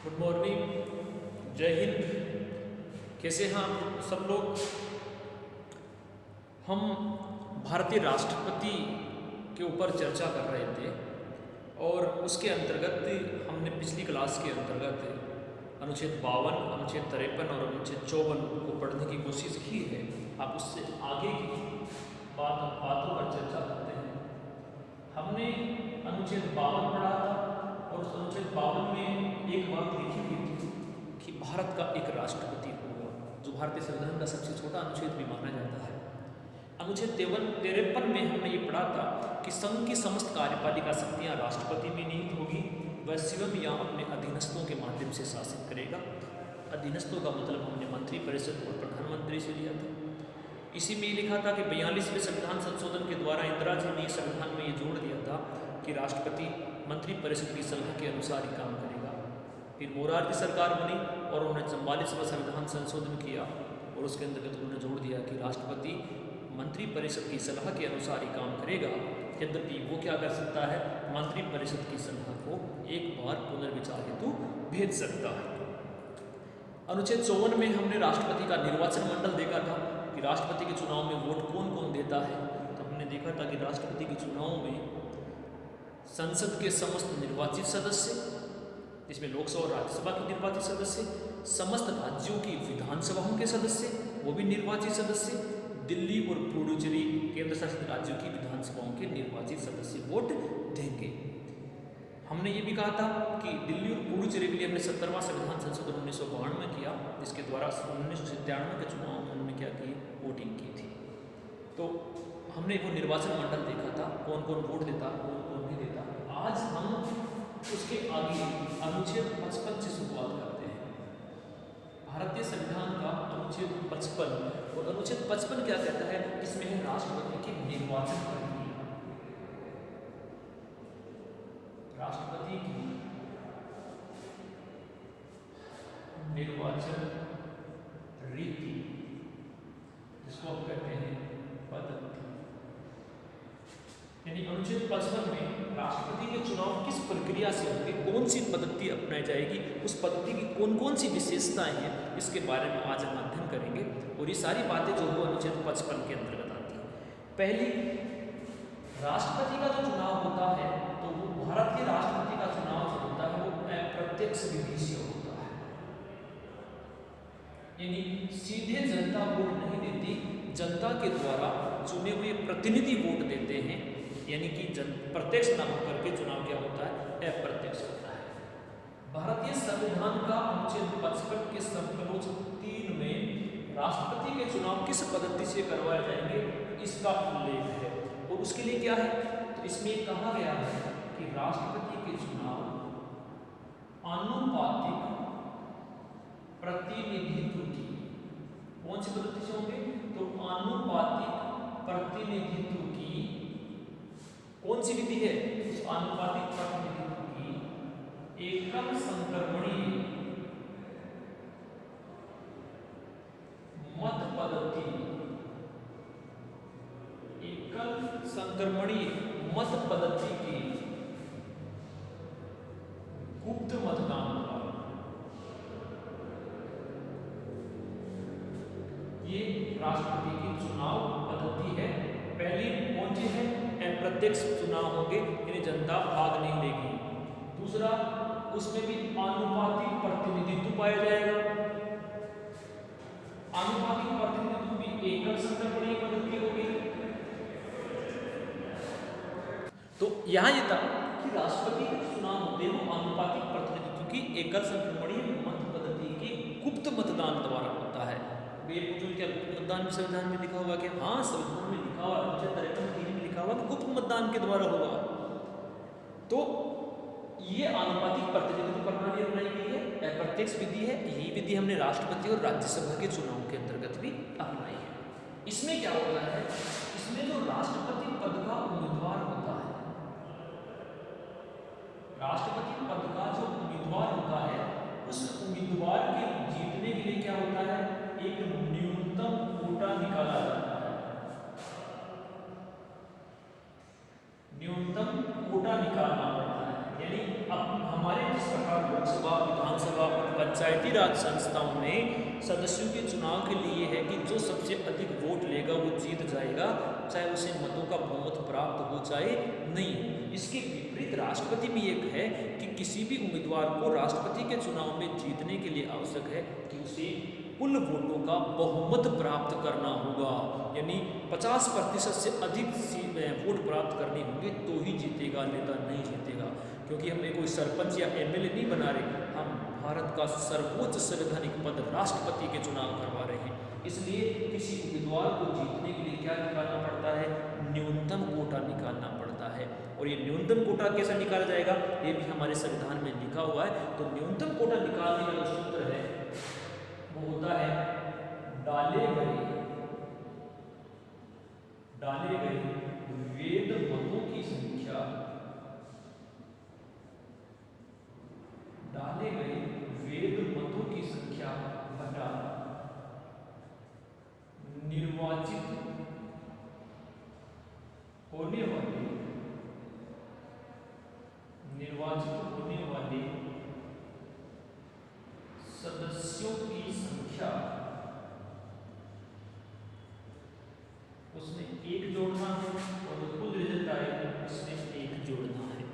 Good morning, जय हिंद। कैसे हैं आप सब लोग। हम भारतीय राष्ट्रपति के ऊपर चर्चा कर रहे थे और उसके अंतर्गत हमने पिछली क्लास के अंतर्गत अनुच्छेद 52, अनुच्छेद 53 और अनुच्छेद 54 को पढ़ने की कोशिश की है। आप उससे आगे की बातों पर चर्चा करते हैं। हमने अनुच्छेद 52 पढ़ा था और उस अनुच्छेद 52 में एक बात लिखी हुई थी कि भारत का एक राष्ट्रपति होगा, जो भारतीय संविधान का सबसे छोटा अनुच्छेद भी माना जाता है। अनुच्छेद 53 में हमने ये पढ़ा था कि संघ की समस्त कार्यपालिका शक्तियाँ राष्ट्रपति में निहित होगी। वह स्वयं या अपने अधीनस्थों के माध्यम से शासित करेगा। अधीनस्थों का मतलब हमने मंत्रिपरिषद और प्रधानमंत्री से लिया था। इसी में लिखा था कि 42वें संविधान संशोधन के द्वारा इंदिरा जी ने संविधान में ये जोड़ दिया था कि राष्ट्रपति मंत्रिपरिषद की सलाह के अनुसार ही काम करेगा। फिर मोरारजी सरकार बनी और उन्होंने 44वां संविधान संशोधन किया और उसके अंतर्गत उन्होंने जोड़ दिया कि राष्ट्रपति मंत्रिपरिषद की सलाह के अनुसार ही काम करेगा। यद्यपि वो क्या कर सकता है, मंत्रिपरिषद की सलाह को एक बार पुनर्विचार हेतु भेज सकता है। अनुच्छेद 54 में हमने राष्ट्रपति का निर्वाचन मंडल देखा था कि राष्ट्रपति के चुनाव में वोट कौन कौन देता है। तो हमने देखा था कि राष्ट्रपति के चुनाव में संसद के समस्त निर्वाचित सदस्य, जिसमें लोकसभा और राज्यसभा के निर्वाचित सदस्य, समस्त राज्यों की विधानसभाओं के सदस्य, वो भी निर्वाचित सदस्य, दिल्ली और पुडुचेरी केंद्र शासित राज्यों की विधानसभाओं के निर्वाचित सदस्य वोट देंगे। हमने ये भी कहा था कि दिल्ली और पुडुचेरी के लिए हमने 70वां संविधान संशोधन 1992 में किया, जिसके द्वारा 1997 के चुनाव में उन्होंने क्या की, वोटिंग की थी। तो हमने वो निर्वाचन मंडल देखा था, कौन कौन वोट देता, कौन कौन नहीं देता। आज हम उसके आगे अनुच्छेद 55 से शुरुआत करते हैं। भारतीय संविधान का अनुच्छेद 55 और अनुच्छेद 55 क्या कहता है, इसमें है राष्ट्रपति की निर्वाचन प्रक्रिया। राष्ट्रपति की निर्वाचन रीति, जिसको हम कहते हैं पद्धति। यानी अनुच्छेद 55 में राष्ट्रपति के चुनाव किस प्रक्रिया से होंगे, कौन सी पद्धति अपनाई जाएगी, उस पद्धति की कौन कौन सी विशेषताएं हैं, इसके बारे में आज हम अध्ययन करेंगे। और ये सारी बातें जो वो अनुच्छेद 55 के अंतर्गत आती हैं। पहली, राष्ट्रपति का जो चुनाव होता है, तो वो भारत के राष्ट्रपति का चुनाव जो होता है वो अप्रत्यक्ष विधि से होता है। यानी सीधे जनता वोट नहीं देती, जनता के द्वारा चुने हुए प्रतिनिधि वोट देते हैं। यानी कि प्रत्यक्ष न होकर के चुनाव क्या होता है, अप्रत्यक्ष होता है। भारतीय संविधान का अनुच्छेद 55 के संकलोच 3 में राष्ट्रपति के चुनाव किस पद्धति से करवाए जाएंगे, इसका उल्लेख है। और उसके लिए क्या है, तो इसमें कहा गया है कि राष्ट्रपति के चुनाव आनुपातिक प्रतिनिधित्व की, कौन सी पद्धति से होंगे, तो आनुपातिक प्रतिनिधित्व की कौन सी विधि है, उस आनुपातिक प्रतिनिधित्व की एकल संक्रमणीय मत पद्धति, एकल संक्रमणीय मत पद्धति की गुप्त मतदान द्वारा, ये राष्ट्रपति की चुनाव पद्धति है। पहली कौन सी है, अप्रत्यक्ष चुनाव होंगे, यानी जनता भाग नहीं लेगी। दूसरा, उसमें भी आनुपातिक प्रतिनिधित्व पाया जाएगा। आनुपातिक प्रतिनिधित्व भी एकल संक्रमणीय पद्धति होगी। तो यहाँ ये था कि राष्ट्रपति के चुनाव होते हैं वो आनुपातिक प्रतिनिधित्व की एकल संक्रमणीय मत पद्धति की गुप्त मतदान द्वारा होता है। वे पूछो क्या गुप्त मतदान में संविधान में लिखा होगा कि हाँ, संविधान में लिखा हुआ, अनुच्छेद 53 में लिखा हुआ कि गुप्त मतदान के द्वारा होगा। तो ये आनुपातिक प्रतिनिधित्व प्रणाली अपनाई गई है, अप्रत्यक्ष विधि है। यही विधि हमने राष्ट्रपति और राज्यसभा के चुनाव के अंतर्गत भी अपनाई है। इसमें क्या होता है, इसमें जो राष्ट्रपति पद का उम्मीदवार होता है, राष्ट्रपति पद का जो उम्मीदवार होता है, उस उम्मीदवार के जीतने के लिए क्या होता है, एक न्यूनतम कोटा निकाला जाता है। न्यूनतम कोटा निकालना पड़ता है। यानी अब हमारे जिस प्रकार लोकसभा, विधानसभा पंचायती राज संस्थाओं में सदस्यों के चुनाव के लिए है कि जो सबसे अधिक वोट लेगा वो जीत जाएगा, चाहे उसे मतों का बहुमत प्राप्त हो चाहे नहीं हो। इसके विपरीत राष्ट्रपति में एक है कि किसी भी उम्मीदवार को राष्ट्रपति के चुनाव में जीतने के लिए आवश्यक है कि उसे कुल वोटों का बहुमत प्राप्त करना होगा, यानी 50% से अधिक वोट प्राप्त करने होंगे तो ही जीतेगा, नेता नहीं जीतेगा। क्योंकि हम कोई सरपंच या एमएलए नहीं बना रहे, हम भारत का सर्वोच्च संवैधानिक पद राष्ट्रपति के चुनाव करवा रहे हैं। इसलिए किसी उम्मीदवार को जीतने के लिए क्या निकालना पड़ता है? न्यूनतम कोटा निकालना पड़ता है। और ये न्यूनतम कोटा कैसे निकाला जाएगा ये भी हमारे संविधान में लिखा हुआ है। तो न्यूनतम कोटा निकालने का जो सूत्र है वो होता है डाले गए वेद मतों की संख्या, डाले गए वेद मतों की संख्या बटा निर्वाचित होने वाले सदस्यों की संख्या, उसमें एक जोड़ना है और जो कुल रिजल्ट आए उसमें एक जोड़ना है।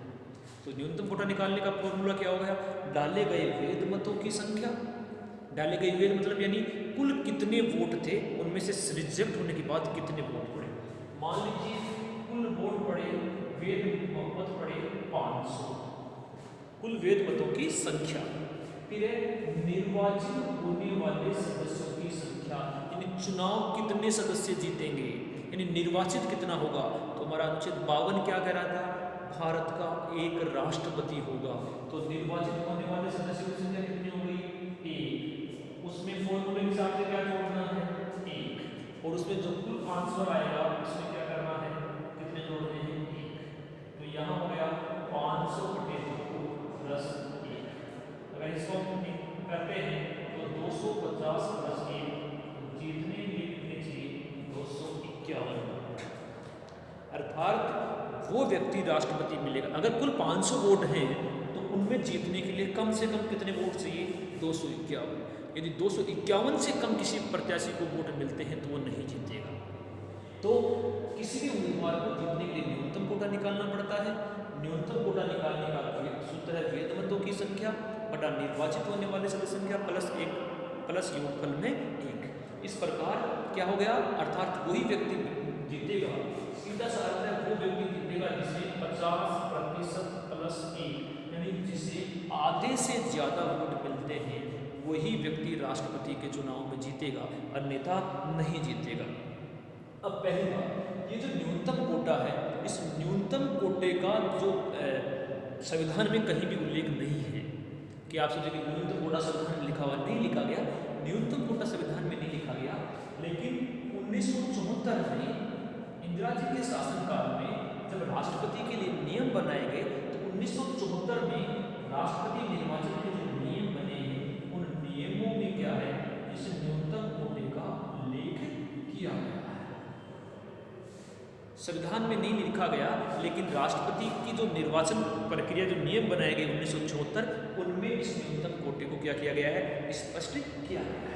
तो न्यूनतम कोटा निकालने का फॉर्मूला क्या हो गया? डाले गए वेद मतों की संख्या, डाले गए वेद मतलब यानी कुल कितने वोट थे, उनमें से रिजेक्ट होने के बाद कितने वोट पड़े। मान लीजिए कुल वोट पड़े, वेद मत पड़े 500, कुल वेद मतों की संख्या। फिर निर्वाचित होने वाले सदस्यों की संख्या, यानी चुनाव कितने सदस्य जीतेंगे, यानी निर्वाचित कितना होगा। तो हमारा अनुच्छेद 52 क्या कह रहा था? भारत का एक राष्ट्रपति होगा। तो निर्वाचित होने वाले सदस्यों की संख्या कितनी हो गई? 1। उसमें फॉर्मूले के हिसाब से क्या जोड़ना है? 1। और उसमें जो कुल आंसर आएगा उसमें क्या करना है? कितने जोड़ने हैं? 1। तो यहाँ हो गया 500 बटे 2 प्लस 1। अगर इसको करते हैं तो 250 प्लस 1, जीतने के लिए कितने चाहिए? 251। अर्थात वो व्यक्ति राष्ट्रपति मिलेगा। अगर कुल 500 वोट हैं तो उनमें जीतने के लिए कम से कम कितने वोट चाहिए? 251। यदि 251 से कम किसी प्रत्याशी को वोट मिलते हैं तो वो नहीं जीतेगा। तो किसी भी उम्मीदवार को जीतने के लिए न्यूनतम कोटा निकालना पड़ता है। न्यूनतम कोटा निकालने का सूत्र है वेद मतों की संख्या बटा निर्वाचित होने वाले सदस्य संख्या प्लस 1 प्लस योगफल में 1। इस प्रकार क्या हो गया? अर्थात वही व्यक्ति जीतेगा, सीधा सा अर्थ है वो व्यक्ति जीतेगा जिसे 50% प्लस 1, यानी जिसे आधे से ज्यादा वोट मिलते हैं वही व्यक्ति राष्ट्रपति के चुनाव में जीतेगा, अन्यथा नहीं जीतेगा। अब पहली बात, ये जो न्यूनतम कोटा है, इस न्यूनतम कोटे का जो संविधान में कहीं भी उल्लेख नहीं है कि आप सोचें कि न्यूनतम कोटा संविधान में लिखा हुआ, नहीं लिखा गया। न्यूनतम कोटा संविधान में नहीं लिखा गया, लेकिन 1974 में इंदिरा जी के शासनकाल में जब राष्ट्रपति के लिए नियम बनाए गए तो 1974 में राष्ट्रपति निर्वाचन के जो नियम बने हैं उन नियमों में क्या है? इस न्यूनतम कोटे का उल्लेख किया गया है। संविधान में नहीं लिखा गया, लेकिन राष्ट्रपति की जो निर्वाचन प्रक्रिया, जो नियम बनाए गए 1974, उनमें इस न्यूनतम कोटे को क्या किया गया है? स्पष्ट किया गया है।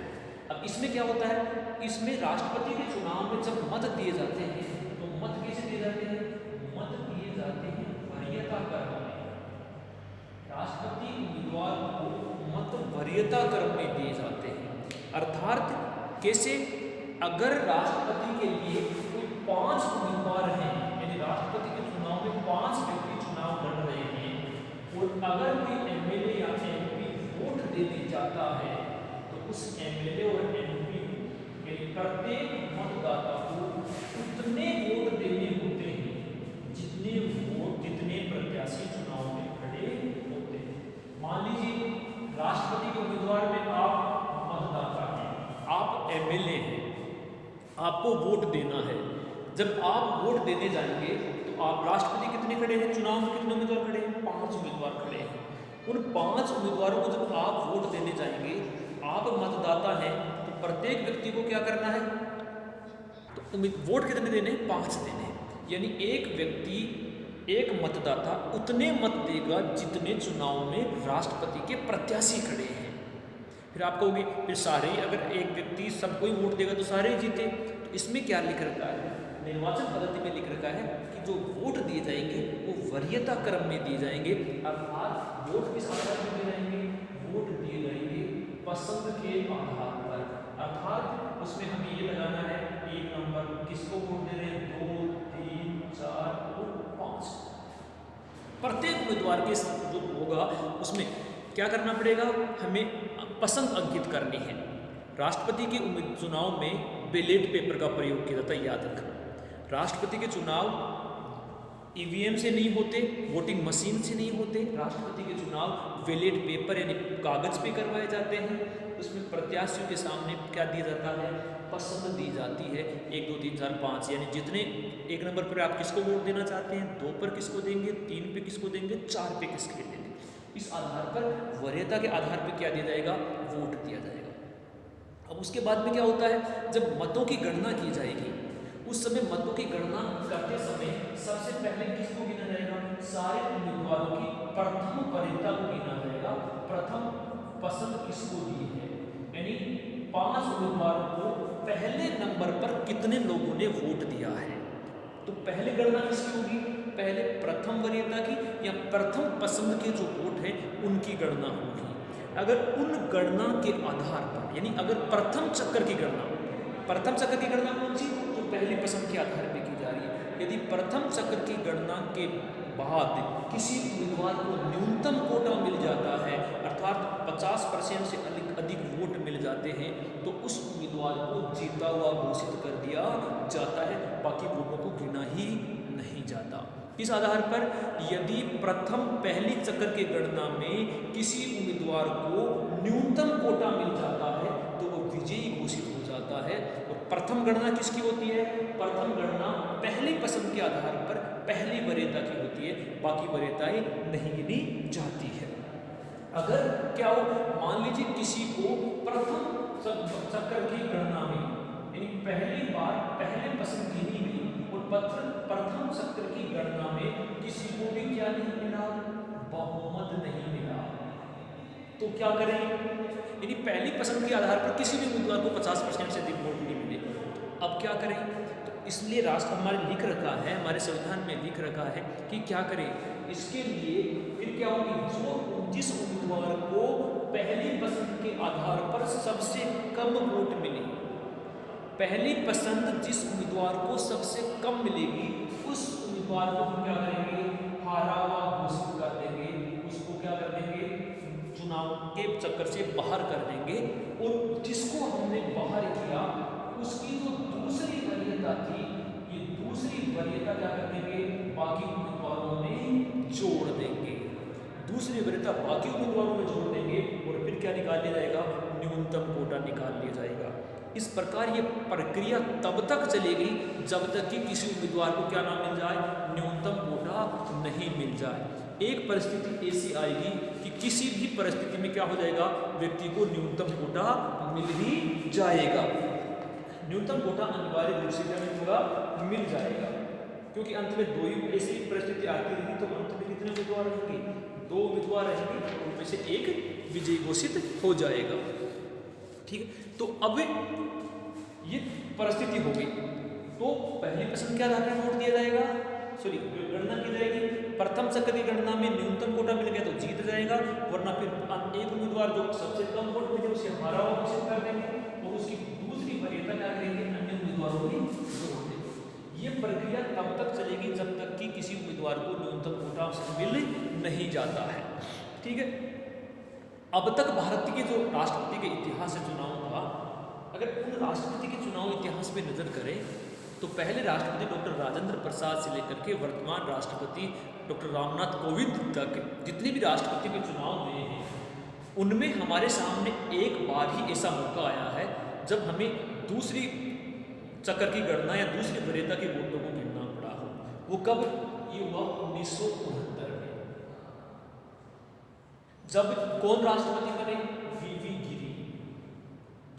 अब इसमें क्या होता है? इसमें राष्ट्रपति के चुनाव में जब मत दिए जाते हैं तो मत कैसे दिए जाते हैं? मत दिए जाते हैं वरीयता क्रम में। राष्ट्रपति उम्मीदवार को मत वरीयता क्रम में दिए जाते हैं। अर्थात कैसे? अगर राष्ट्रपति के लिए कोई 5 उम्मीदवार हैं, यानी राष्ट्रपति के चुनाव में 5 व्यक्ति चुनाव लड़ रहे हैं, और अगर कोई एमएलए या एमपी वोट देने जाता है तो उस एमएलए और एमपी यानी प्रत्येक मतदाता को उतने वोट देने होते हैं जितने प्रत्याशी चुनाव में खड़े होते हैं। मान लीजिए राष्ट्रपति के उम्मीदवार में आप मतदाता हैं, आप एमएलए हैं, आपको वोट देना है। जब आप वोट देने जाएंगे तो आप राष्ट्रपति कितने खड़े हैं? चुनाव में कितने उम्मीदवार खड़े हैं? 5 उम्मीदवार खड़े हैं। उन 5 उम्मीदवारों को जब आप वोट देने जाएंगे, आप मतदाता हैं, तो प्रत्येक व्यक्ति को क्या करना है? तो वोट कितने देने? 5 देने। यानी एक व्यक्ति, एक मतदाता उतने मत देगा जितने चुनाव में राष्ट्रपति के प्रत्याशी खड़े हैं। फिर आप कहोगे फिर सारे ही, अगर एक व्यक्ति सबको ही वोट देगा तो सारे ही जीते। तो इसमें क्या लिख रखा है, निर्वाचन पद्धति में लिख रखा है कि जो वोट दिए जाएंगे वो वरीयता क्रम में दिए जाएंगे, अर्थात वोट किस आधार पर दिए जाएंगे, वोट दिए जाएंगे पसंद के आधार पर। अर्थात उसमें हमें ये लगाना है 1 नंबर किसको वोट दे रहे हैं, 2, 3, 4 और 5। प्रत्येक उम्मीदवार के जो होगा उसमें क्या करना पड़ेगा, हमें पसंद अंकित करनी है। राष्ट्रपति के चुनाव में बैलेट पेपर का प्रयोग किया जाता है, याद रखना। राष्ट्रपति के चुनाव ईवीएम से नहीं होते, वोटिंग मशीन से नहीं होते। राष्ट्रपति के चुनाव बैलेट पेपर यानी कागज पे करवाए जाते हैं। उसमें प्रत्याशियों के सामने क्या दिया जाता है, पसंद दी जाती है, 1, 2, 3, 4, 5, यानी जितने 1 नंबर पर आप किसको वोट देना चाहते हैं, 2 पर किसको देंगे, 3 पे किसको देंगे, 4 पे किसको देंगे। इस आधार पर वरीयता के आधार पर क्या दिया जाएगा, वोट दिया जाएगा। अब उसके बाद में क्या होता है, जब मतों की गणना की जाएगी उस समय मतों की गणना करते समय सबसे पहले किसको गिना जाएगा, सारे उम्मीदवारों की प्रथम वरीयता को गिना जाएगा। प्रथम पसंद किसको दी है, यानी 5 उम्मीदवारों को पहले नंबर पर कितने लोगों ने वोट दिया है। तो पहले गणना किसकी होगी, पहले प्रथम वरीयता की या प्रथम पसंद के जो वोट हैं उनकी गणना होगी। अगर उन गणना के आधार पर, यानी अगर प्रथम चक्कर की गणना कौन सी, जो पहली पसंद के आधार पर की जा रही है, यदि प्रथम चक्र की गणना के बाद किसी उम्मीदवार को न्यूनतम कोटा मिल जाता है, अर्थात 50% से अधिक वोट मिल जाते हैं, तो उस उम्मीदवार को जीता हुआ घोषित कर दिया जाता है, बाकी वोटों को गिना ही नहीं जाता। इस आधार पर यदि प्रथम पहली चक्र की गणना में किसी उम्मीदवार को न्यूनतम कोटा मिल जाता है तो वो विजयी घोषित हो जाता है। और प्रथम गणना किसकी होती है, प्रथम गणना पहली पसंद के आधार पर पहली वरीयता की होती है, बाकी वरीयताएं नहीं गिनी जाती है। अगर क्या हो, मान लीजिए किसी को प्रथम चक्र की गणना में, यानी पहली बार पहले पसंद गिनी गई और प्रथम चक्र की गणना में किसी को भी क्या नहीं मिला, बहुमत नहीं मिला, तो क्या करें, यानी पहली पसंद के आधार पर किसी भी उम्मीदवार को 50% से अधिक वोट नहीं मिले, अब क्या करें। तो इसलिए राष्ट्र हमारे लिख रखा है, हमारे संविधान में लिख रखा है कि क्या करें, इसके लिए फिर क्या होगी, जिस उम्मीदवार को पहली पसंद के आधार पर सबसे कम वोट मिले, पहली पसंद जिस उम्मीदवार को सबसे कम मिलेगी उस उम्मीदवार को हम क्या करेंगे, हारा हुआ घोषित कर देंगे, उसको क्या कर देंगे, चुनाव के चक्कर से बाहर कर देंगे। और जिसको हमने बाहर किया उसकी जो दूसरी वरीयता थी, ये दूसरी वरीयता क्या कर देंगे, बाकी उम्मीदवारों में जोड़ देंगे, दूसरी वरीयता बाकी उम्मीदवारों में जोड़ देंगे और फिर क्या निकाल लिया जाएगा, न्यूनतम कोटा निकाल लिया जाएगा। इस प्रकार ये प्रक्रिया तब तक चलेगी जब तक कि किसी उम्मीदवार को क्या ना मिल जाए, न्यूनतम कोटा नहीं मिल जाए। एक परिस्थिति ऐसी आएगी कि किसी भी परिस्थिति में क्या हो जाएगा, व्यक्ति को न्यूनतम कोटा मिल ही जाएगा, न्यूनतम कोटा अनिवार्य रूप से क्या होगा, मिल जाएगा, क्योंकि अंत में 2 ही ऐसी परिस्थिति आती रहेगी, तो अंत में कितने उम्मीदवार रहेंगे, 2 उम्मीदवार रहेंगे, उनमें से एक विजयी घोषित हो जाएगा। ठीक है, तो अब ये परिस्थिति हो गई, तो पहली पसंद के आधार पर वोट दिया जाएगा, गणना की जाएगी, प्रथम चक्र की गणना में न्यूनतम कोटा मिल गया तो जीत जाएगा, वरना फिर एक उम्मीदवार जो सबसे कम वोट मिले उसे हारा हुआ घोषित कर देंगे और उसकी दूसरी वरीयता क्या करेंगे, अन्य उम्मीदवारों को जोड़ देंगे। ये प्रक्रिया तब तक चलेगी जब तक कि किसी उम्मीदवार को न्यूनतम कोटा मिल नहीं जाता है। ठीक है, अब तक भारत के जो राष्ट्रपति के इतिहास से चुनाव हुआ, अगर उन राष्ट्रपति के चुनाव इतिहास पे नजर करें तो पहले राष्ट्रपति डॉक्टर राजेंद्र प्रसाद से लेकर के वर्तमान राष्ट्रपति डॉक्टर रामनाथ कोविंद तक जितने भी राष्ट्रपति के चुनाव हुए हैं, उनमें हमारे सामने एक बार ही ऐसा मौका आया है जब हमें दूसरी चक्कर की गणना या दूसरी वरीयता के वोटों को गिनना पड़ा हो। वो कब ये हुआ, 1969 में, जब कौन राष्ट्रपति बने, वीवी गिरी,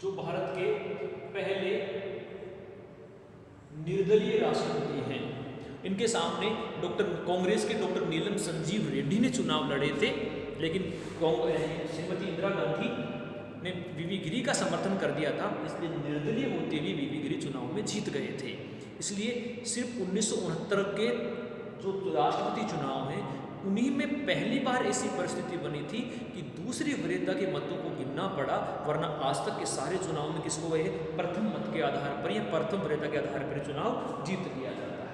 जो भारत के पहले निर्दलीय राष्ट्रपति हैं। इनके सामने कांग्रेस के डॉक्टर नीलम संजीव रेड्डी ने चुनाव लड़े थे, लेकिन श्रीमती इंदिरा गांधी ने वीवी गिरी का समर्थन कर दिया था, इसलिए निर्दलीय होते हुए वीवी गिरी चुनाव में जीत गए थे। इसलिए सिर्फ 1969 के जो राष्ट्रपति चुनाव हैं उन्हीं में पहली बार ऐसी परिस्थिति बनी थी कि दूसरी वरीयता के मतों को गिनना पड़ा, वरना आज तक के सारे चुनाव में किसको गए प्रथम मत के आधार पर या प्रथम वरीयता के आधार पर चुनाव जीत लिया जाता है।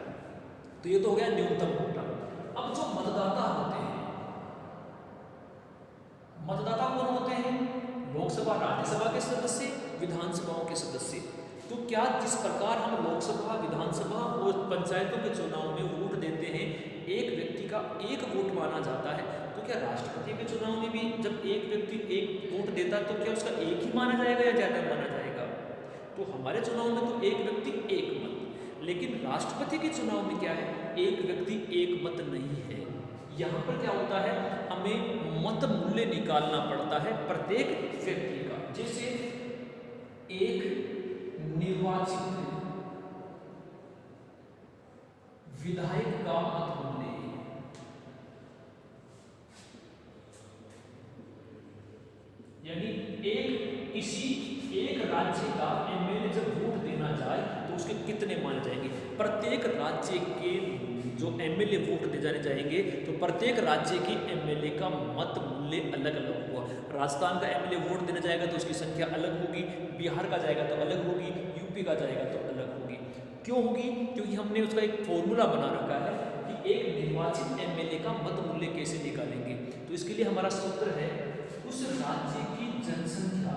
तो ये तो हो गया न्यूनतम कोटा। अब जो मतदाता होते हैं, मतदाता कौन होते हैं? लोकसभा राज्यसभा के सदस्य, विधानसभाओं के सदस्य। तो क्या जिस प्रकार हम लोकसभा, विधानसभा और पंचायतों के चुनाव में वोट देते हैं, एक व्यक्ति का एक वोट माना जाता है, तो क्या राष्ट्रपति के चुनाव में भी जब एक व्यक्ति एक वोट देता है तो क्या उसका एक ही माना जाएगा या ज़्यादा माना जाएगा? तो हमारे चुनाव में तो एक व्यक्ति एक मत, लेकिन राष्ट्रपति के चुनाव में क्या है, एक व्यक्ति एक मत नहीं है। यहाँ पर क्या होता है, हमें मत मूल्य निकालना पड़ता है प्रत्येक व्यक्ति का। जैसे एक निर्वाचित विधायक का मत मूल्य, यानी एक राज्य का एमएलए जब वोट देना जाए तो उसके कितने माने जाएंगे। प्रत्येक राज्य के जो एमएलए वोट दे जाने जाएंगे तो प्रत्येक राज्य की एमएलए का मत मूल्य अलग अलग हुआ। राजस्थान का एमएलए वोट देने जाएगा तो उसकी संख्या अलग होगी, बिहार का जाएगा तो अलग होगी, यूपी का जाएगा तो अलग होगी। क्यों होगी? क्योंकि हमने उसका एक फॉर्मूला बना रखा है कि एक निर्वाचित एमएलए का मत मूल्य कैसे निकालेंगे। तो इसके लिए हमारा सूत्र है, उस राज्य की जनसंख्या,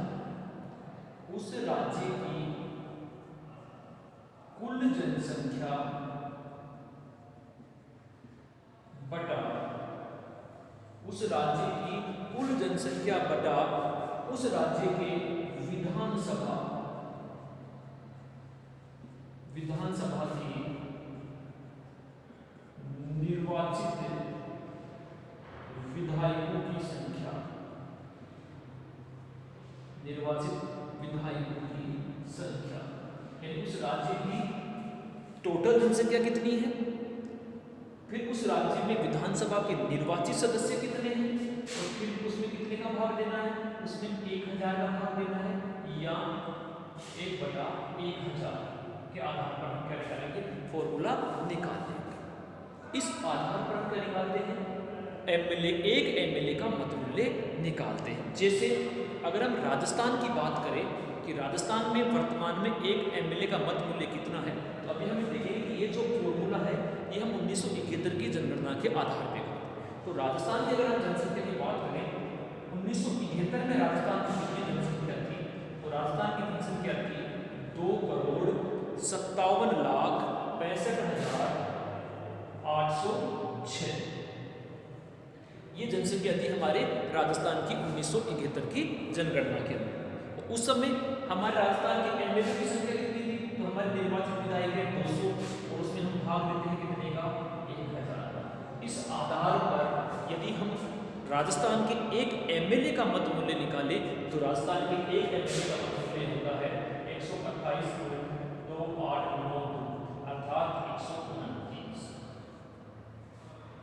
उस राज्य की कुल जनसंख्या बटा उस राज्य की कुल जनसंख्या बटा उस राज्य के विधानसभा की निर्वाचित विधायकों की संख्या, यानी उस राज्य की टोटल जनसंख्या कितनी है, फिर उस राज्य में विधानसभा के निर्वाचित सदस्य कितने हैं और फिर उसमें कितने का भाग देना है, उसमें 1000 का भाग देना है या 1/1000 के आधार पर हम क्या निकालेंगे, फॉर्मूला निकाल देंगे। इस आधार पर हम क्या निकालते हैं, एक एमएलए का मत मूल्य निकालते हैं। जैसे अगर हम राजस्थान की बात करें कि राजस्थान में वर्तमान में एक एमएलए का मत मूल्य कितना है, तो अभी हम देखेंगे कि ये जो फॉर्मूला है ये हम 1971 की जनगणना के आधार पर करते हैं। तो राजस्थान की अगर हम जनसंख्या की बात करें, 1971 में राजस्थान की कितनी जनसंख्या थी, तो राजस्थान की जनसंख्या थी 2,57,65,806। ये जनसंख्या थी हमारे राजस्थान की 1971 की जनगणना के अंदर। उस समय हमारे राजस्थान के एमएलए की संख्या कितनी थी, तो हमारे निर्वाचित विधायक है 200 और उसमें हम भाग देते हैं कितने का, 1000। इस आधार पर यदि हम राजस्थान के एक एमएलए का मत मूल्य निकाले तो राजस्थान के एक एमएलए का मत मूल्य होता है 128.2892 अर्थात 129।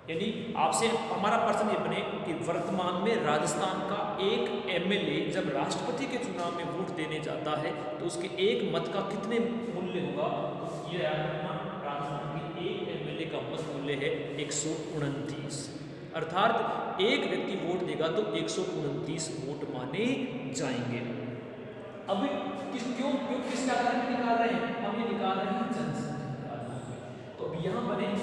यानी आपसे हमारा प्रश्न ये बने कि वर्तमान में राजस्थान का एक एमएलए जब राष्ट्रपति के चुनाव में वोट देने जाता है तो उसके एक मत का कितने मूल्य होगा, तो ये याद रखना, राजस्थान के एक एमएलए का मत मूल्य है 129। अर्थात एक व्यक्ति वोट देगा तो 129 वोट माने जाएंगे। अब क्यों किसके आधार पर निकाल रहे हैं, हम ये निकाल रहे हैं जनसंख्या के आधार पर। तो अब यहाँ बने कि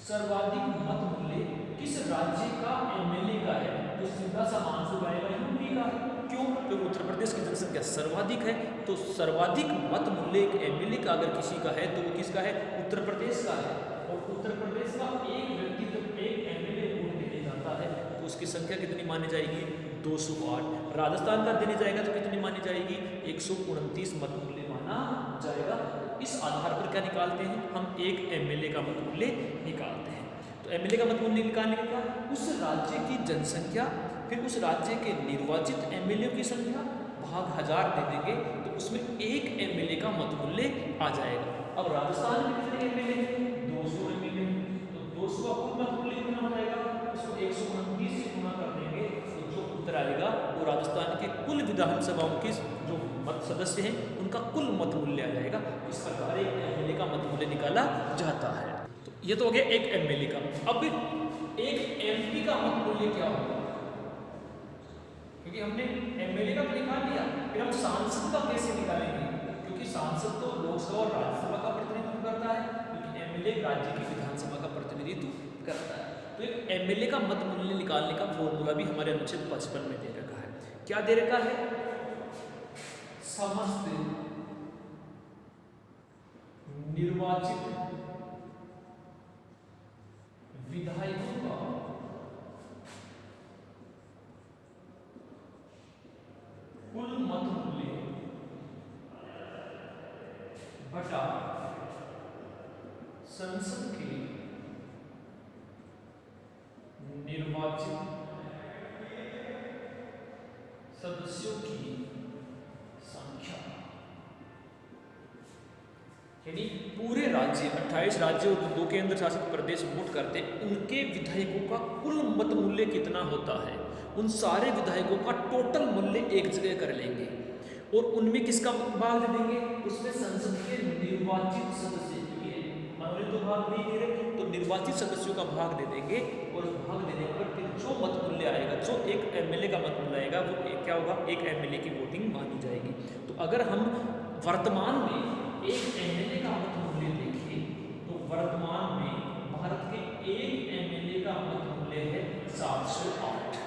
सर्वाधिक मत मूल्य किस राज्य का एमएलए का है, तो सीधा सा आंसर आएगा यूपी का। क्यों? क्योंकि उत्तर प्रदेश की जनसंख्या सर्वाधिक है, तो सर्वाधिक मत मूल्य एक एमएलए का अगर किसी का है तो वो किसका है, उत्तर प्रदेश का है। और उत्तर प्रदेश का एक व्यक्ति जब एक एमएलए वोट देने जाता है तो उसकी संख्या कितनी मानी जाएगी, 208। राजस्थान का देने जाएगा तो कितनी मानी जाएगी, 129 मत मूल्य माना जाएगा। इस आधार पर क्या निकालते हैं, हम एक एमएलए का मत मूल्य निकालते हैं। तो एमएलए का मत मूल्य निकालने के बाद उस राज्य की जनसंख्या, फिर उस राज्य के निर्वाचित एमएलए की संख्या भाग 1000 दे देंगे तो उसमें एक एमएलए का मत मूल्य आ जाएगा। अब राजस्थान में कितने एमएलए हैं, 200 एमएलए, तो 200 का कुल मत मूल्य कितना हो जाएगा, उसको 129 से गुणा सीमा कर देंगे तो जो उत्तर आएगा वो राजस्थान के कुल विधानसभाओं के जो मत सदस्य हैं उनका कुल मत मूल्य आ जाएगा। इस प्रकार एक एमएलए का मत मूल्य निकाला जाता है। तो ये तो हो गया एक एमएलए का। अब एक एमपी का मत मूल्य क्या होगा, क्योंकि हमने एमएलए का तो निकाल लिया, फिर हम सांसद का कैसे निकालेंगे, क्योंकि सांसद तो लोकसभा और राज्यसभा का प्रतिनिधित्व करता है, क्योंकि एमएलए राज्य की विधानसभा का प्रतिनिधित्व करता है। तो एक एमएलए का मत मूल्य निकालने का फॉर्मूला भी हमारे अनुच्छेद 55 में दे रखा है। क्या दे रखा है? समस्त निर्वाचित विधायकों का कुल मत मूल्य बटा संसद के निर्वाचित सदस्यों की संख्या, यानी पूरे राज्य 28 राज्य और 2 केंद्र शासित प्रदेश वोट करते हैं, उनके विधायकों का कुल मत मूल्य कितना होता है, उन सारे विधायकों का टोटल मूल्य एक जगह कर लेंगे और उनमें किसका भाग दे देंगे, उसमें संसद के निर्वाचित सदस्य, मनोनीत तो भाग नहीं दे रहे तो निर्वाचित सदस्यों का भाग दे देंगे और भाग देने पर फिर जो मत मूल्य आएगा, जो एक एमएलए का मत मूल्य आएगा वो क्या होगा, एक एमएलए की वोटिंग मानी जाएगी। तो अगर हम वर्तमान में एक एमएलए का मत मूल्य देखें तो वर्तमान में भारत के एक एमएलए का मत मूल्य है 708।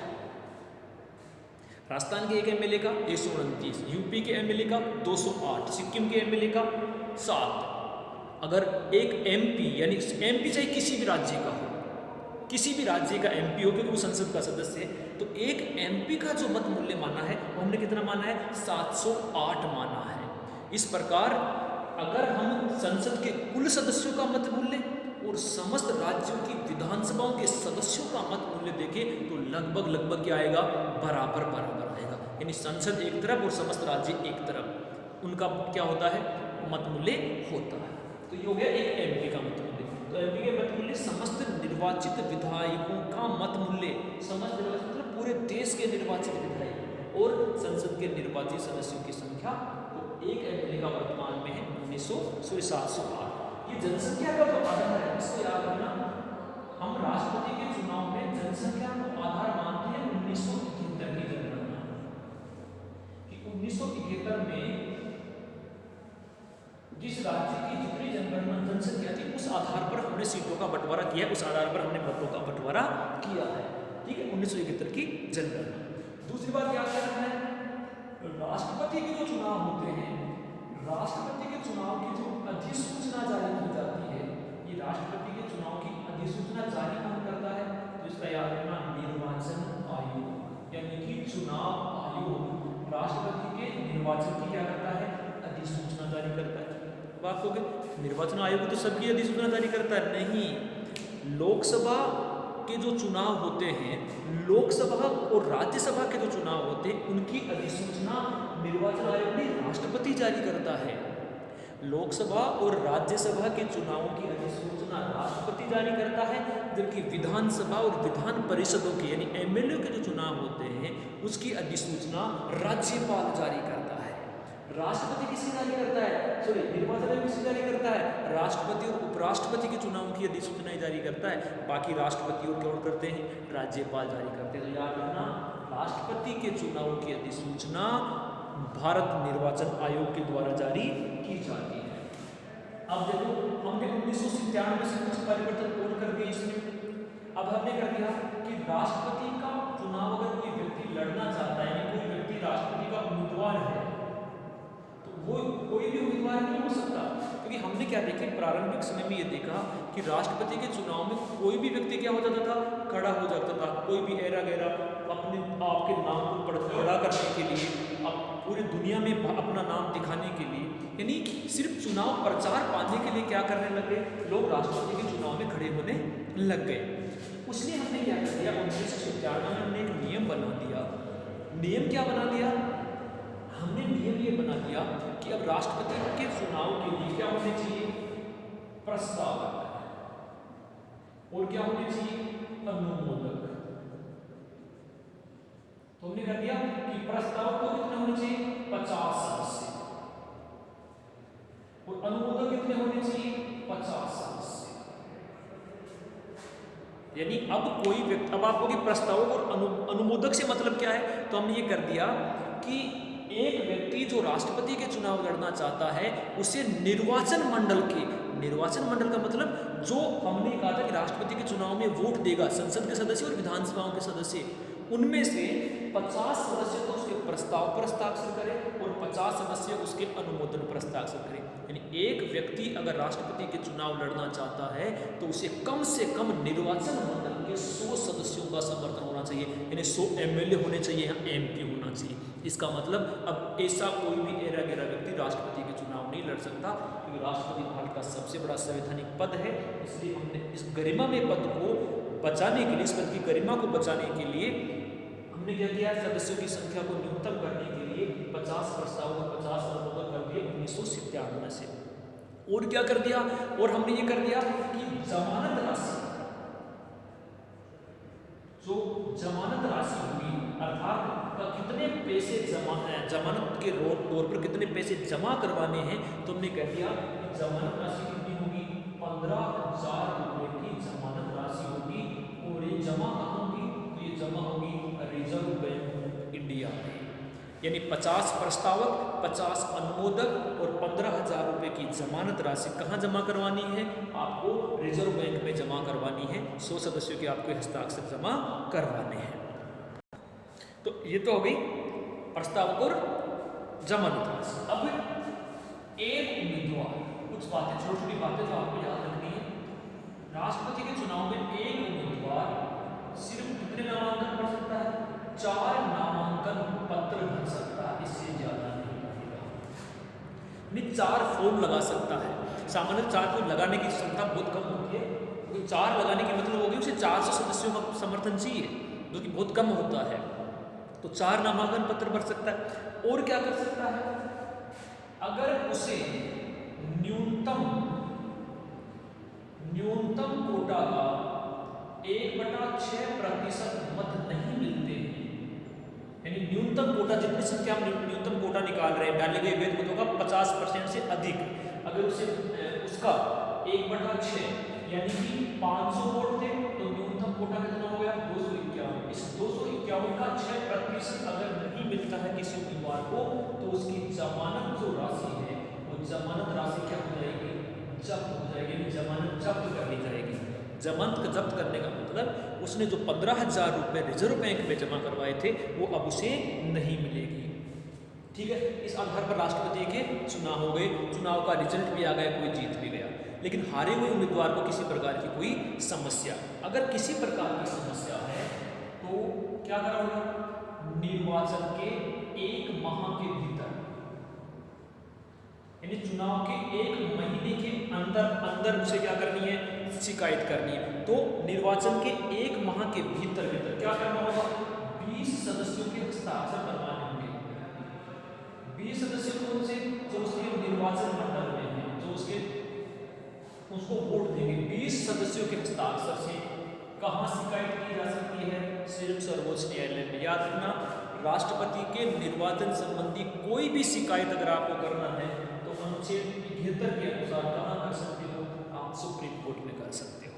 राजस्थान के एक एमएलए का 129, यूपी के एमएलए का 208, सिक्किम के एमएलए का 7। अगर एक एमपी, यानी एमपी चाहे किसी भी राज्य का हो, किसी भी राज्य का एमपी हो क्योंकि वो संसद का सदस्य है, तो एक एमपी का जो मत मूल्य माना है वो हमने कितना माना है, 708 माना है। इस प्रकार अगर हम संसद के कुल सदस्यों का मत मूल्य और समस्त राज्यों की विधानसभाओं के सदस्यों का मत मूल्य देखें तो लगभग क्या आएगा, बराबर आएगा। यानी संसद एक तरफ और समस्त राज्य एक तरफ, उनका क्या होता है, मत मूल्य होता है। तो ये हो गया एक एमपी का मत मूल्य। तो एमपी के मत मूल्य समस्त निर्वाचित विधायकों का मत मूल्य, समस्त निर्वाचित मतलब पूरे देश के निर्वाचित विधायक और संसद के निर्वाचित सदस्यों की संख्या। तो एक एमएलए का वर्तमान में है 708। ये जनसंख्या का जो आधार है इसको याद रखना, हम राष्ट्रपति के चुनाव में जनसंख्या को आधार मानते हैं 1971 की जनगणना, कि 1971 में जिस राज्य की जितनी जनसंख्या थी उस आधार पर हमने सीटों का बंटवारा किया, उस आधार पर हमने मतों का बंटवारा किया है। ठीक है, 1971 की जनगणना। दूसरी बात याद रखना है, राष्ट्रपति के जो चुनाव होते हैं, राष्ट्रपति के चुनाव की जो अधिसूचना जारी की जाती है, ये राष्ट्रपति के चुनाव की अधिसूचना जारी कौन करता है, तो इसका याद रखना, निर्वाचन आयोग, यानी कि चुनाव आयोग राष्ट्रपति के निर्वाचन की क्या करता है, अधिसूचना जारी करता है। बात हो गई, निर्वाचन आयोग तो सबकी अधिसूचना जारी करता है, नहीं, लोकसभा के जो चुनाव होते हैं, लोकसभा और राज्यसभा के जो चुनाव होते हैं, उनकी अधिसूचना निर्वाचन आयोग में राष्ट्रपति जारी करता है। लोकसभा और राज्यसभा के चुनावों की अधिसूचना राष्ट्रपति जारी करता है, जबकि विधानसभा और विधान परिषदों के यानी एमएलए के जो चुनाव होते हैं उसकी अधिसूचना राज्यपाल जारी करता है। राष्ट्रपति किसी जारी करता है, सॉरी निर्वाचन आयोग किसी जारी करता है, राष्ट्रपति और उपराष्ट्रपति के चुनाव की अधिसूचना जारी करता है, बाकी राष्ट्रपति और कौन करते हैं, राज्यपाल जारी करते हैं। तो याद रखना, राष्ट्रपति के चुनाव की अधिसूचना भारत निर्वाचन आयोग के द्वारा जारी की जाती है। अब देखो, हमने 1997 से कुछ परिवर्तन और कर दिए इसमें। अब हमने कर दिया कि राष्ट्रपति का चुनाव अगर कोई व्यक्ति लड़ना चाहता है, यानी कोई व्यक्ति राष्ट्रपति का उम्मीदवार है, वो कोई भी उम्मीदवार नहीं हो सकता, क्योंकि हमने क्या देखे, प्रारंभिक समय में ये देखा कि राष्ट्रपति के चुनाव में कोई भी व्यक्ति क्या हो जाता था, खड़ा हो जाता था, कोई भी ऐरा गैरा अपने आपके नाम को खड़ा करने के लिए, अब पूरी दुनिया में अपना नाम दिखाने के लिए, यानी सिर्फ चुनाव प्रचार पाने के लिए क्या करने लग गए, लोग राष्ट्रपति के चुनाव में खड़े होने लग गए। उसलिए हमने क्या कर दिया, 1997 में हमने एक नियम बना दिया। नियम क्या बना दिया, हमने नियम ये बना दिया कि अब राष्ट्रपति के चुनाव के लिए क्या होने चाहिए, प्रस्तावक, और क्या होने चाहिए, अनुमोदक। यानी अब कोई व्यक्ति, अब आप कहोगे प्रस्तावक और अनुमोदक से मतलब क्या है, तो हमने ये कर दिया कि एक व्यक्ति जो राष्ट्रपति के चुनाव लड़ना चाहता है उसे निर्वाचन मंडल का मतलब जो हमने कहा था कि राष्ट्रपति के चुनाव में वोट देगा संसद के सदस्य और विधानसभाओं के सदस्य, उनमें से 50 सदस्य तो उसके प्रस्ताव पर हस्ताक्षर करें और 50 सदस्य उसके अनुमोदन पर हस्ताक्षर करें। यानी एक व्यक्ति अगर राष्ट्रपति के चुनाव लड़ना चाहता है तो उसे कम से कम निर्वाचन मंडल के 100 सदस्यों का समर्थन होना चाहिए, यानी 100 एमएलए होने चाहिए या एमपी होना चाहिए। इसका मतलब अब ऐसा कोई भी एरा गैरा व्यक्ति राष्ट्रपति के चुनाव नहीं लड़ सकता, क्योंकि राष्ट्रपति भारत का सबसे बड़ा संवैधानिक पद है। इसलिए हमने इस गरिमामय पद को बचाने के लिए, इस पद की गरिमा को बचाने के लिए हमने क्या किया, सदस्यों की संख्या को न्यूनतम करने के लिए 50 प्रस्ताव और 50 अनुमोदन कर दिए 1997 से। और क्या कर दिया, और हमने ये कर दिया कि जमानत राशि, जो जमानत राशि हुई अर्थात कितने पैसे जमानत के तौर पर कितने पैसे जमा करवाने हैं, तो हमने कह दिया कि जमानत राशि कितनी होगी, 15,000 रुपए की जमानत राशि होगी। और ये जमा कहाँ होगी, तो ये जमा होगी रिजर्व बैंक इंडिया में। यानी 50 प्रस्तावक, 50 अनुमोदक और 15,000 रुपए की जमानत राशि कहाँ जमा करवानी है, आपको रिजर्व बैंक में जमा करवानी है। 100 सदस्यों के आपको हस्ताक्षर जमा करवाने हैं। तो ये तो हो गई प्रस्तावक और जमानत राशि। अब एक उम्मीदवार, कुछ बातें, छोटी छोटी बातें जो आपको याद रखनी है, राष्ट्रपति के चुनाव में एक उम्मीदवार सिर्फ कितने नामांकन भर सकता है, 4 नामांकन पत्र भर सकता है, इससे ज्यादा नहीं भरेगा। 4 फॉर्म लगा सकता है। सामान्य 4 को लगाने की क्षमता बहुत कम होती है, क्योंकि 4 लगाने की मतलब होगी उसे 400 सदस्यों का समर्थन चाहिए, जो कि बहुत कम होता है। तो 4 नामांकन पत्र भर सकता है। और क्या कर सकता है, अगर उसे न्यूनतम कोटा का 1/6% मत नहीं मिलते हैं, यानी न्यूनतम कोटा, जितनी संख्या हम न्यूनतम कोटा निकाल रहे हैं डाले गए वैध मतों का 50% से अधिक, अगर उसे उसका 1/6 यानी कि 500 वोट थे, तो न्यूनतम कोटा कितना हो गया, 251। इस 251 का 6% अगर नहीं मिलता है किसी उम्मीदवार को, तो उसकी जमानत जो राशि है वो जमानत राशि क्या हो जाएगी, जब्त हो जाएगी, जमानत जब्त कर ली जाएगी। जमानत जब्त करने का मतलब उसने जो 15,000 रुपए रिजर्व बैंक में जमा करवाए थे वो अब उसे नहीं मिलेगी। ठीक है, इस आधार पर राष्ट्रपति के चुनाव हो गए, चुनाव का रिजल्ट भी आ गया, कोई जीत भी गया। लेकिन हारे हुए उम्मीदवार को किसी प्रकार की कोई समस्या, अगर किसी प्रकार की समस्या है तो क्या करोगे, निर्वाचन के 1 माह के भीतर, यानी चुनाव के 1 महीने के अंदर उसे क्या करनी है, शिकायत करनी है। तो निर्वाचन के 1 माह के भीतर क्या करना होगा, 20 सदस्यों के हस्ताक्षर करवाने होंगे। 20 सदस्य कौन से, जो उसके निर्वाचन मंडल में हैं, जो उसको वोट देंगे। 20 सदस्यों के हस्ताक्षर से कहाँ शिकायत की जा सकती है, सिर्फ सर्वोच्च न्यायालय में। याद रखना, राष्ट्रपति के निर्वाचन संबंधी कोई भी शिकायत अगर आपको करना है तो अनुच्छेद 73 के अनुसार कहाँ कर सकते हो, आप सुप्रीम कोर्ट में कर सकते हो।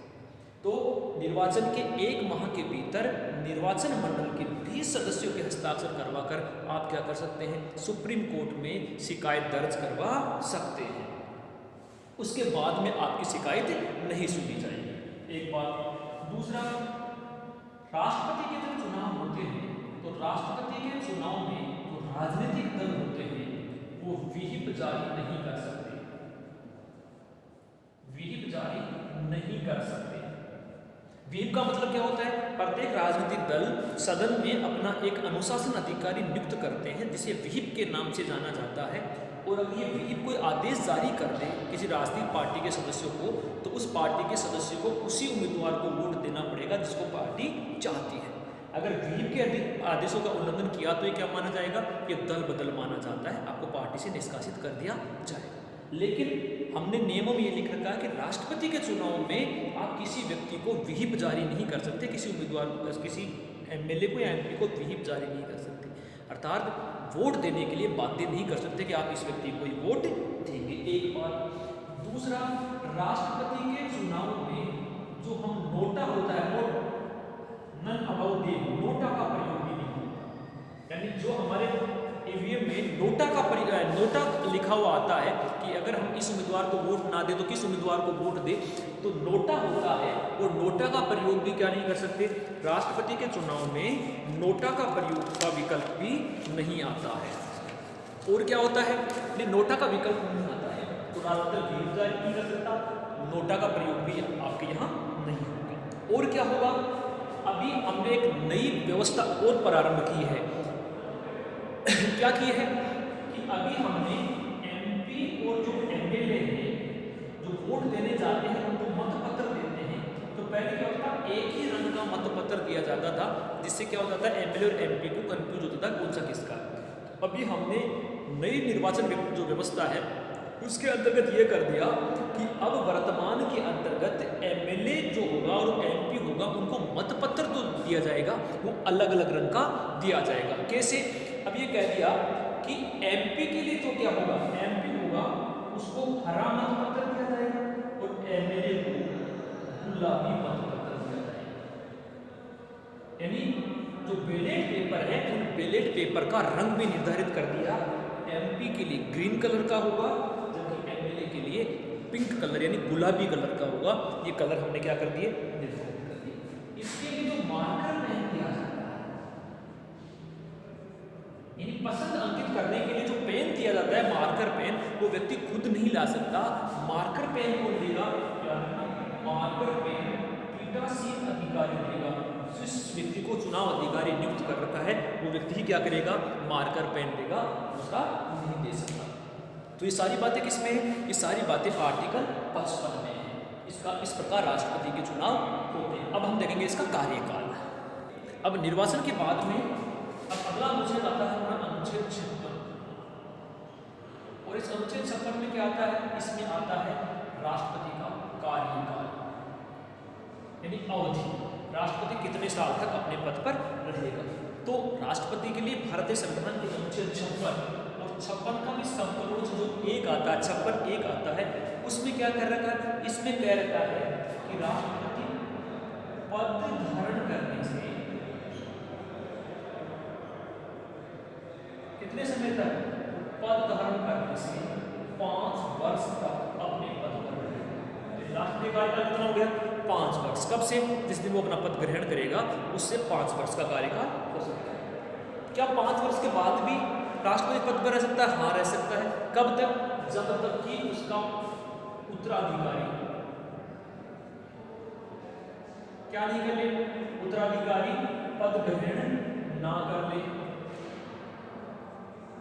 तो निर्वाचन के 1 माह के भीतर निर्वाचन मंडल के 20 सदस्यों के हस्ताक्षर करवाकर आप क्या कर सकते हैं, सुप्रीम कोर्ट में शिकायत दर्ज करवा सकते हैं। उसके बाद में आपकी शिकायत नहीं सुनी जाएगी, एक बात। दूसरा, राष्ट्रपति के जब चुनाव होते हैं तो राष्ट्रपति के चुनाव में जो राजनीतिक दल होते हैं वो व्हिप जारी नहीं कर सकते, व्हिप जारी नहीं कर सकते। व्हिप का मतलब क्या होता है, प्रत्येक राजनीतिक दल सदन में अपना एक अनुशासन अधिकारी नियुक्त करते हैं जिसे व्हिप के नाम से जाना जाता है। और अगर ये व्हिप कोई आदेश जारी कर दे किसी राजनीतिक पार्टी के सदस्यों को, तो उस पार्टी के सदस्य को उसी उम्मीदवार को वोट देना पड़ेगा जिसको पार्टी चाहती है। अगर व्हिप के आदेशों का उल्लंघन किया तो ये क्या माना जाएगा, ये दल बदल माना जाता है, आपको पार्टी से निष्कासित कर दिया जाएगा। लेकिन हमने नियमों में ये लिख रखा है कि राष्ट्रपति के चुनाव में आप किसी व्यक्ति को व्हिप जारी नहीं कर सकते, किसी उम्मीदवार को, किसी एमएलए को या एमपी को व्हिप जारी नहीं कर सकते, अर्थात वोट देने के लिए बाध्य नहीं कर सकते कि आप इस व्यक्ति को ही वोट देंगे, एक बात। दूसरा, राष्ट्रपति के चुनाव में जो हम नोटा होता है note none about the NOTA का प्रयोग भी नहीं होगा। यानी जो हमारे ईवीएम में नोटा लिखा हुआ आता है कि अगर हम इस उम्मीदवार को वोट ना दे तो किस उम्मीदवार को वोट दे, तो नोटा होता है और नोटा का प्रयोग भी क्या नहीं कर सकते, राष्ट्रपति के चुनाव में नोटा का प्रयोग का विकल्प भी नहीं आता है। और क्या होता है, नोटा का विकल्प नहीं आता है तो राष्ट्रपति भेज जारी नहीं कर सकता, नोटा का प्रयोग भी आपके यहाँ नहीं होगा। और क्या होगा, अभी हमने एक नई व्यवस्था और प्रारंभ की है। क्या की है कि अभी हमने एमपी और जो एमएलए हैं जो वोट देने जाते हैं उनको मतपत्र देते हैं, तो पहले क्या होता था, एक ही रंग का मतपत्र दिया जाता था, जिससे क्या होता था एमएलए और एमपी को कंफ्यूज होता था कौन सा किसका। अभी हमने नई निर्वाचन जो व्यवस्था है उसके अंतर्गत ये कर दिया कि अब वर्तमान के अंतर्गत एमएलए जो होगा और एमपी होगा उनको मतपत्र तो दिया जाएगा, वो अलग अलग रंग का दिया जाएगा। कैसे, अब ये कह दिया कि एमपी के लिए तो क्या होगा, एमपी होगा उसको हरा मतपत्र दिया जाएगा और एमएलए को गुलाबी मतपत्र दिया जाएगा। यानी जो बैलेट पेपर है उन बैलेट पेपर का रंग भी निर्धारित कर दिया, एमपी के लिए ग्रीन कलर का होगा जबकि एमएलए के लिए पिंक कलर यानी गुलाबी कलर का होगा। ये कलर हमने क्या कर दिए, निर्धारित कर दिए। इसके लिए जो मार्कर पेन दिया जाता है, यानी पसंद अंकित करने के लिए जो पेन दिया जाता है मार्कर पेन, वो व्यक्ति खुद नहीं ला सकता, मार्कर पेन कौन देगा, मार्कर पेन पीठासीन अधिकारी देगा। जिस व्यक्ति को चुनाव अधिकारी नियुक्त कर रखा है वो व्यक्ति ही क्या करेगा, मार्कर पेन देगा, उसका नहीं दे सकता। तो ये सारी बातें किसमें है, ये सारी बातें आर्टिकल 55 में है। इस प्रकार राष्ट्रपति के चुनाव होते हैं। अब हम देखेंगे इसका कार्यकाल। अब निर्वाचन के बाद में अब अगला अनुच्छेद आता है हमारा अनुच्छेद 56, और इस अनुच्छेद 56 में क्या आता है, इसमें आता है राष्ट्रपति का कार्यकाल यानी अवधि, राष्ट्रपति कितने साल तक अपने पद पर रहेगा। तो राष्ट्रपति के लिए भारतीय संविधान के अनुच्छेद 56 और 56 का भी संपूर्ण जो एक आता है 56 एक आता है, उसमें क्या कर रखा है, इसमें कह रखा है कि राष्ट्रपति पद धारण करने से कितने समय तक, पद धारण करने से 5 वर्ष तक अपने पद पर रहेगा। राष्ट्रपति कार्यकाल कितना हो गया, 5 वर्ष। कब से, जिस दिन वो अपना पद ग्रहण करेगा उससे 5 वर्ष का कार्यकाल हो सकता है। क्या 5 वर्ष के बाद भी राष्ट्रपति पद पर रह सकता है, हाँ रह सकता है। कब तक, जब तक कि उसका उत्तराधिकारी क्या नहीं कर ले, उत्तराधिकारी पद ग्रहण ना कर ले,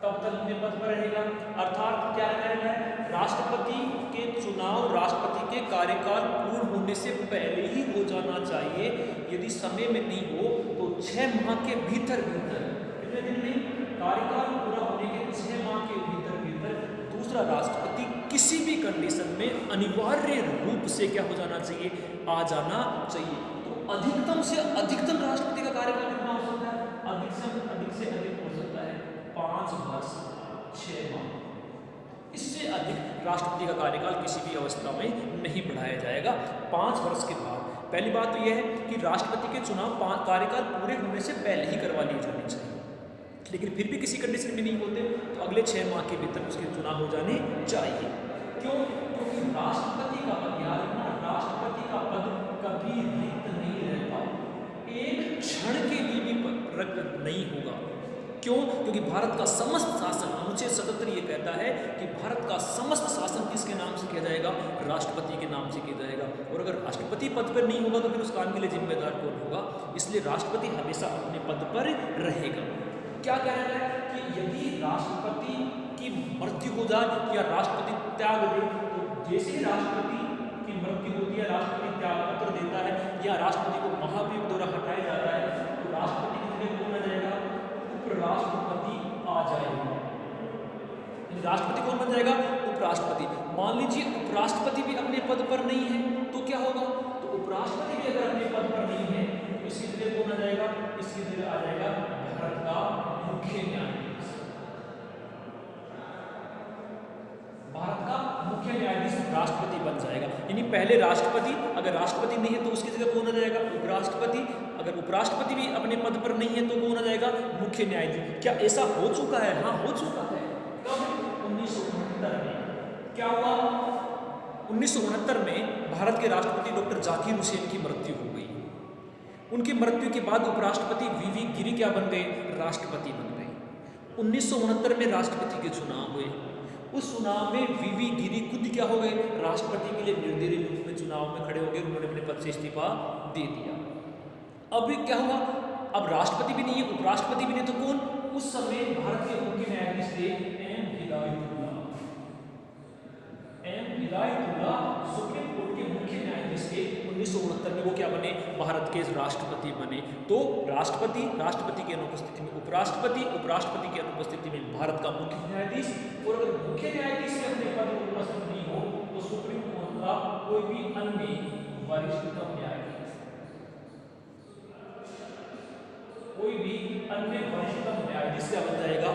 तब तक अपने पद पर रहेगा। अर्थात क्या कहना है, राष्ट्रपति के चुनाव राष्ट्रपति के कार्यकाल पूर्ण होने से पहले ही हो जाना चाहिए। यदि समय में नहीं हो तो 6 माह के भीतर कितने दिन में, कार्यकाल पूरा होने के 6 माह के भीतर दूसरा राष्ट्रपति किसी भी कंडीशन में अनिवार्य रूप से क्या हो जाना चाहिए, आ जाना चाहिए। तो अधिकतम से अधिकतम राष्ट्रपति का कार्यकाल कितना हो सकता है, अधिक से अधिक हो सकता है 5 वर्ष 6 माह। इससे अधिक राष्ट्रपति का कार्यकाल किसी भी अवस्था में नहीं बढ़ाया जाएगा 5 वर्ष के बाद। पहली बात तो यह है कि राष्ट्रपति के चुनाव कार्यकाल पूरे होने से पहले ही करवा लिए जाने चाहिए, लेकिन फिर भी किसी कंडीशन में नहीं होते तो अगले 6 माह के भीतर उसके चुनाव हो जाने चाहिए। क्यों, क्योंकि राष्ट्रपति का पद, याद रखना, राष्ट्रपति का पद कभी रिक्त नहीं रहता, एक क्षण के लिए भी रिक्त नहीं होगा। क्यों, क्योंकि भारत का समस्त शासन, अनुच्छेद 77 ये कहता है कि भारत का समस्त शासन किसके नाम से किया जाएगा, राष्ट्रपति के नाम से किया जाएगा। और अगर राष्ट्रपति पद पर नहीं होगा तो फिर उस काम के लिए जिम्मेदार कौन होगा, इसलिए राष्ट्रपति हमेशा अपने पद पर रहेगा। क्या कहना है कि यदि राष्ट्रपति की मृत्यु हो जाए या राष्ट्रपति त्याग दे, तो जैसे राष्ट्रपति की मृत्यु होती है, राष्ट्रपति त्याग पत्र देता है या राष्ट्रपति को महाभियोग द्वारा हटाया जाता है, तो राष्ट्रपति की जगह कौन आ जाएगा, उपराष्ट्रपति आ जाएगा। राष्ट्रपति कौन बन जाएगा, उपराष्ट्रपति। मान लीजिए उपराष्ट्रपति भी अपने पद पर नहीं है तो क्या होगा, तो उपराष्ट्रपति भी अगर अपने पद पर नहीं है तो इसकी जगह कौन आ जाएगा, इसकी जगह आ जाएगा भारत का मुख्य न्यायाधीश। भारत का मुख्य न्यायाधीश राष्ट्रपति बन जाएगा। यानी पहले राष्ट्रपति, अगर राष्ट्रपति नहीं है तो उसकी जगह कौन आ जाएगा? उपराष्ट्रपति। अगर उपराष्ट्रपति भी अपने पद पर नहीं है तो कौन आ जाएगा? मुख्य न्यायाधीश। क्या ऐसा हो चुका है? हाँ, हो चुका है। कब? 1969 में। क्या हुआ? 1969 में भारत के राष्ट्रपति डॉक्टर जाकिर हुसैन की मृत्यु हो गई। उनकी मृत्यु के बाद उपराष्ट्रपति वीवी गिरी क्या बन गए? राष्ट्रपति बन गए। 1969 में राष्ट्रपति के चुनाव हुए। उस चुनाव में वीवी गिरी खुद क्या हो गए? राष्ट्रपति के लिए निर्दलीय रूप में चुनाव में खड़े हो गए। उन्होंने अपने पद से इस्तीफा दे दिया। अब क्या हुआ? अब राष्ट्रपति भी नहीं है, उपराष्ट्रपति भी नहीं, तो कौन? उस समय भारत के मुख्य न्यायाधीश थे एम हिदायतुल्लाह, सुप्रीम कोर्ट के मुख्य न्यायाधीश थे। 1969 में वो क्या बने? भारत के राष्ट्रपति बने। तो राष्ट्रपति की अनुपस्थिति में उपराष्ट्रपति, उपराष्ट्रपति की अनुपस्थिति में भारत का मुख्य न्यायाधीश, और अगर मुख्य न्यायाधीश के अपने पद पर उपस्थित नहीं हो तो सुप्रीम कोर्ट का कोई भी अन्य वरिष्ठतम न्यायाधीश, कोई भी अन्य वरिष्ठतम न्यायाधीश क्या बन जाएगा?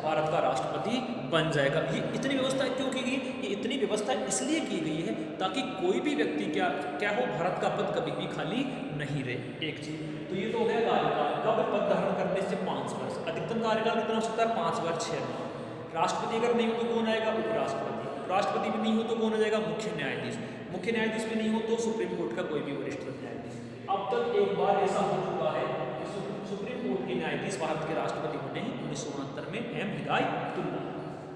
भारत का राष्ट्रपति बन जाएगा। ये इतनी व्यवस्था क्यों की गई? ये इतनी व्यवस्था इसलिए की गई है ताकि कोई भी व्यक्ति क्या हो, भारत का पद कभी भी खाली नहीं रहे। एक चीज तो ये तो हो गया कार्यकाल। कब? पद धारण करने से 5 वर्ष। अधिकतम कार्यकाल कितना हो सकता है? 5 वर्ष 6 माह। राष्ट्रपति अगर नहीं हो तो कौन आएगा? उपराष्ट्रपति। उपराष्ट्रपति भी नहीं हो तो कौन आ जाएगा? मुख्य न्यायाधीश। मुख्य न्यायाधीश भी नहीं हो तो सुप्रीम कोर्ट का कोई भी वरिष्ठ न्यायाधीश। अब तक एक बार ऐसा हो चुका है कि सुप्रीम कोर्ट के न्यायाधीश भारत के राष्ट्रपति बने 1969 में एम हिदायतुल्लाह।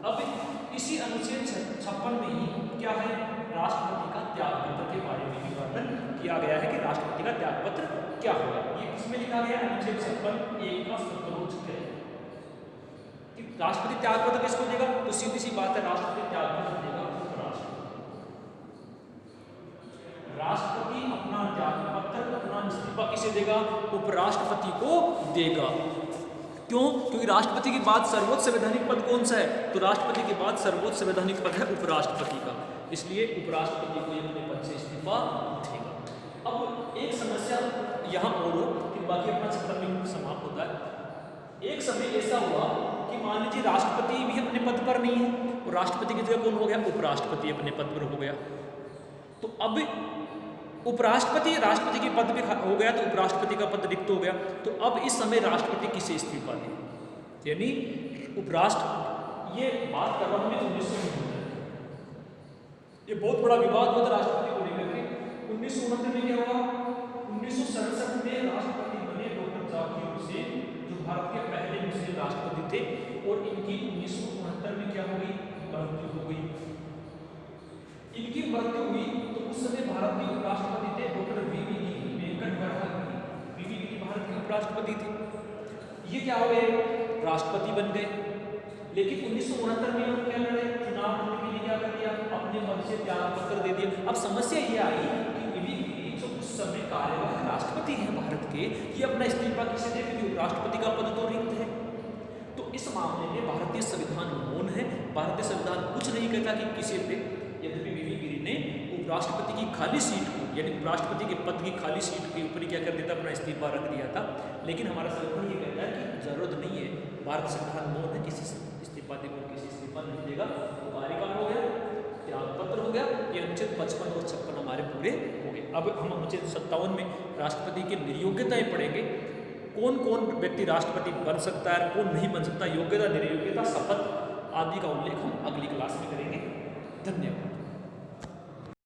अब इसी अनुच्छेद 56 में ही क्या है? राष्ट्रपति का त्यागपत्र के बारे में भी वर्णन किया गया है कि राष्ट्रपति का त्यागपत्र क्या होगा। ये किसमें लिखा गया? अनुच्छेद 56(1) का सत्रोच है कि राष्ट्रपति त्यागपत्र किसको देगा? तो सीधी सी बात है, राष्ट्रपति त्यागपत्र देगा उपराष्ट्रपति। राष्ट्रपति अपना त्यागपत्र, अपना इस्तीफा किसे देगा? उपराष्ट्रपति को देगा। क्यों? क्योंकि राष्ट्रपति के बाद सर्वोच्च संवैधानिक पद कौन सा है? तो राष्ट्रपति के बाद सर्वोच्च संवैधानिक पद है उपराष्ट्रपति का, इसलिए उपराष्ट्रपति को अपने पद से इस्तीफा देगा। अब एक समस्या यहाँ और हो कि बाकी अपना चैप्टर में समाप्त होता है। एक समय ऐसा हुआ कि मान लीजिए राष्ट्रपति भी अपने पद पर नहीं है और राष्ट्रपति की जगह कौन हो गया? उपराष्ट्रपति अपने पद पर हो गया। तो अब उपराष्ट्रपति राष्ट्रपति के पद पे हो गया तो उपराष्ट्रपति का पद रिक्त हो गया। तो अब इस समय राष्ट्रपति किसे इस्तीफा दे? यानी उपराष्ट्र, ये बात कर रहा हूं मैं 1969, ये बहुत बड़ा विवाद हुआ था राष्ट्रपति को लेकर के। 1969 में क्या हुआ? 1967 में राष्ट्रपति बने डॉक्टर जाकिर हुसैन, जो भारत के पहले मुस्लिम राष्ट्रपति थे, और इनकी 1969 में क्या हो गई? मृत्यु हो गई। इनकी मृत्यु हुई तो उस समय भारत के उपराष्ट्रपति थे डॉक्टर वीवी गिरी, वेंकट वरहल गिरी। वीवी गिरी भारत के उपराष्ट्रपति थे। ये क्या हो गए? राष्ट्रपति बन गए। लेकिन 1969 में उन्होंने क्या लड़े? चुनाव लड़ने के लिए क्या कर दिया? अपने पद से त्यागपत्र दे दिया। अब समस्या ये आई कि वीवी गिरी जो उस समय कार्यवाहक राष्ट्रपति हैं भारत के, ये अपना इस्तीफा किसे दे? क्योंकि उपराष्ट्रपति का पद तो रिक्त है। तो इस मामले में भारतीय संविधान मौन है। भारतीय संविधान कुछ नहीं कहता कि किसे पे। यद्यपि वीवी गिरी ने उपराष्ट्रपति की खाली सीट को, यानी उपराष्ट्रपति के पद की खाली सीट के ऊपर क्या कर देता? अपना इस्तीफा रख दिया था। लेकिन हमारा संविधान ये कहता है कि जरूरत नहीं है, भारत संविधान मौन है, किसी इस्तीफा देगा, किसी इस्तीफा नहीं देगा। तो कार्यकाल हो गया, त्यागपत्र हो गया। ये अनुच्छेद 55 और 56 हमारे पूरे हो गए। अब हम अनुच्छेद 57 में राष्ट्रपति की निर्योग्यताएं पढ़ेंगे। कौन कौन व्यक्ति राष्ट्रपति बन सकता है, कौन नहीं बन सकता, योग्यता, निर्योग्यता, शपथ आदि का उल्लेख हम अगली क्लास में करेंगे। धन्यवाद।